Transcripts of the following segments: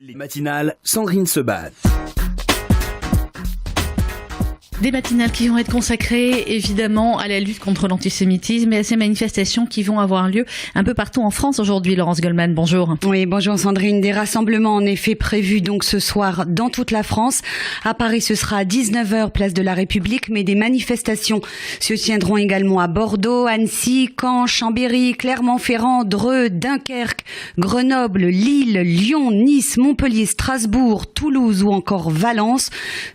Les matinales, Sandrine Seban. Des matinales qui vont être consacrées évidemment à la lutte contre l'antisémitisme et à ces manifestations qui vont avoir lieu un peu partout en France aujourd'hui. Laurence Goldman, bonjour. Oui, bonjour Sandrine. Des rassemblements en effet prévus donc ce soir dans toute la France. À Paris, ce sera à 19h, place de la République, mais des manifestations se tiendront également à Bordeaux, Annecy, Caen, Chambéry, Clermont-Ferrand, Dreux, Dunkerque, Grenoble, Lille, Lyon, Nice, Montpellier, Strasbourg, Toulouse ou encore Valence.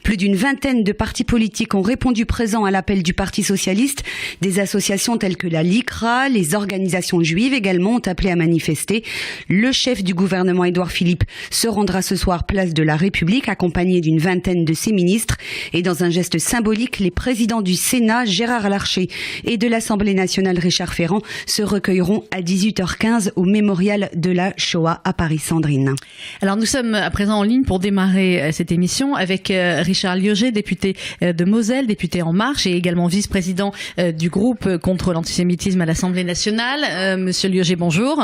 Plus d'une vingtaine de partis politiques ont répondu présent à l'appel du Parti socialiste. Des associations telles que la LICRA, les organisations juives également ont appelé à manifester. Le chef du gouvernement, Édouard Philippe, se rendra ce soir place de la République, accompagné d'une vingtaine de ses ministres. Et dans un geste symbolique, les présidents du Sénat, Gérard Larcher, et de l'Assemblée nationale, Richard Ferrand, se recueilleront à 18h15 au mémorial de la Shoah à Paris. Sandrine. Alors nous sommes à présent en ligne pour démarrer cette émission avec Richard Lioget, député de Moselle, député En Marche et également vice-président du groupe contre l'antisémitisme à l'Assemblée nationale. Monsieur Lioget, bonjour.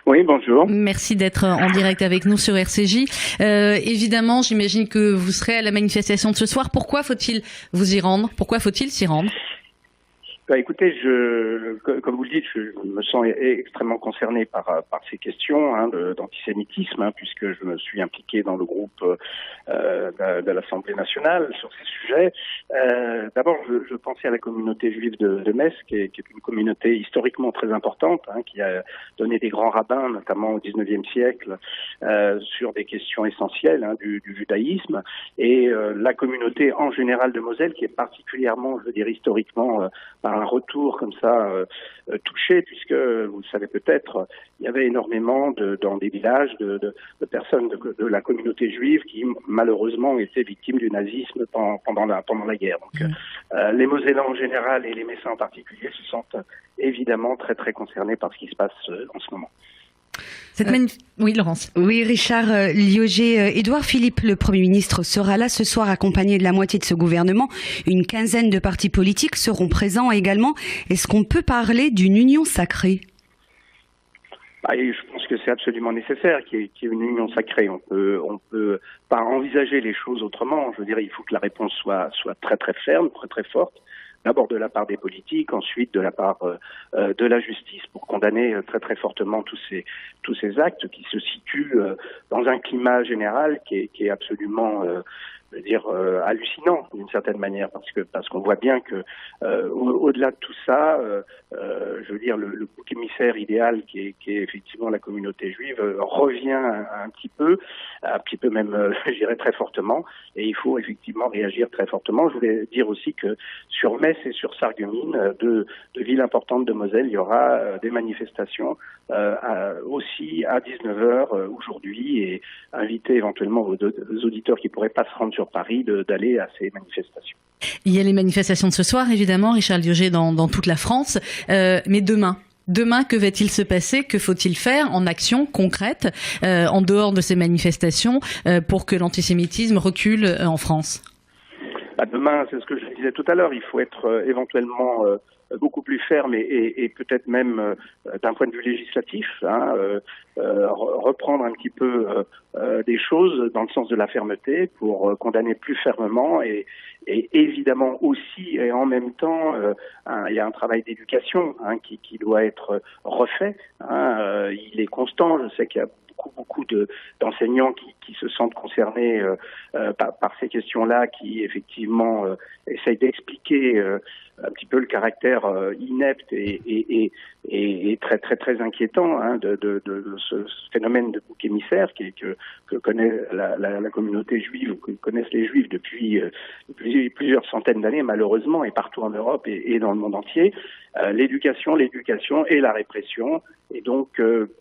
Oui, bonjour. Merci d'être en direct avec nous sur RCJ. Évidemment, j'imagine que vous serez à la manifestation de ce soir. Pourquoi faut-il vous y rendre? Pourquoi faut-il s'y rendre? Écoutez, comme vous le dites, je me sens extrêmement concerné par ces questions d'antisémitisme, puisque je me suis impliqué dans le groupe de l'Assemblée nationale sur ces sujets. D'abord, je pensais à la communauté juive de Metz, qui est une communauté historiquement très importante, qui a donné des grands rabbins, notamment au XIXe siècle, sur des questions essentielles du judaïsme, et la communauté en général de Moselle, qui est particulièrement, je veux dire, historiquement, par un retour comme ça touché, puisque vous le savez peut-être, il y avait énormément dans des villages de personnes de la communauté juive qui malheureusement étaient victimes du nazisme pendant la guerre. Donc les Mosellans en général et les Messins en particulier se sentent évidemment très très concernés par ce qui se passe en ce moment. Oui, Laurence. Oui, Richard Lioget. Édouard Philippe, le Premier ministre, sera là ce soir accompagné de la moitié de ce gouvernement. Une quinzaine de partis politiques seront présents également. Est-ce qu'on peut parler d'une union sacrée ? Je pense que c'est absolument nécessaire qu'il y ait une union sacrée. On peut pas envisager les choses autrement. Je veux dire, il faut que la réponse soit très très ferme, très très forte. D'abord de la part des politiques, ensuite de la part de la justice pour condamner très très fortement tous ces actes qui se situent dans un climat général qui est absolument hallucinant d'une certaine manière, parce qu'on voit bien que au-delà de tout ça, je veux dire, le bouc émissaire idéal qui est effectivement la communauté juive revient un petit peu même, je dirais très fortement, et il faut effectivement réagir très fortement. Je voulais dire aussi que sur Metz et sur Sarreguemines, deux villes importantes de Moselle, il y aura des manifestations aussi à 19h aujourd'hui, et inviter éventuellement aux auditeurs qui pourraient pas se rendre sur Paris d'aller à ces manifestations. Il y a les manifestations de ce soir, évidemment, Richard Lioget, dans toute la France, mais Demain, que va-t-il se passer? Que faut-il faire en action concrète, en dehors de ces manifestations, pour que l'antisémitisme recule en France? Demain, c'est ce que je disais tout à l'heure, il faut être éventuellement beaucoup plus ferme et peut-être même d'un point de vue législatif, reprendre un petit peu des choses dans le sens de la fermeté pour condamner plus fermement et évidemment aussi et en même temps il y a un travail d'éducation qui doit être refait. Il est constant. Je sais qu'il y a beaucoup d'enseignants qui se sentent concernés par ces questions-là, qui effectivement essayent d'expliquer un petit peu le caractère inepte et très très très inquiétant de ce phénomène de bouc émissaire que connaît la communauté juive, ou que connaissent les juifs depuis plusieurs centaines d'années malheureusement, et partout en Europe et dans le monde entier. L'éducation et la répression. Et donc,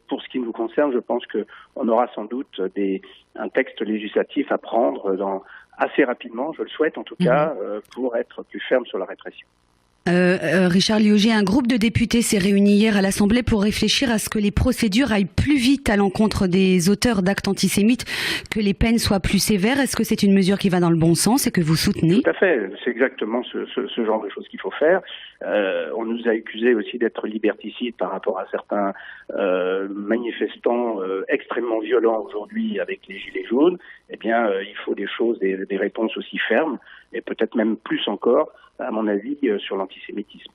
pour ce qui nous concerne, je pense qu'on aura sans doute un texte législatif à prendre assez rapidement, je le souhaite en tout cas, pour être plus ferme sur la répression. Richard Liogé, un groupe de députés s'est réuni hier à l'Assemblée pour réfléchir à ce que les procédures aillent plus vite à l'encontre des auteurs d'actes antisémites, que les peines soient plus sévères. Est-ce que c'est une mesure qui va dans le bon sens et que vous soutenez? Tout à fait, c'est exactement ce genre de choses qu'il faut faire. On nous a accusés aussi d'être liberticides par rapport à certains manifestants extrêmement violents aujourd'hui avec les gilets jaunes. Eh bien, il faut des choses, des réponses aussi fermes, et peut-être même plus encore, à mon avis, sur l'antisémitisme.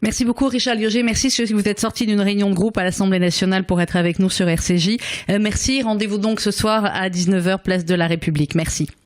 Merci beaucoup Richard Liogé, merci que vous êtes sorti d'une réunion de groupe à l'Assemblée nationale pour être avec nous sur RCJ. Merci, rendez-vous donc ce soir à 19h, place de la République. Merci.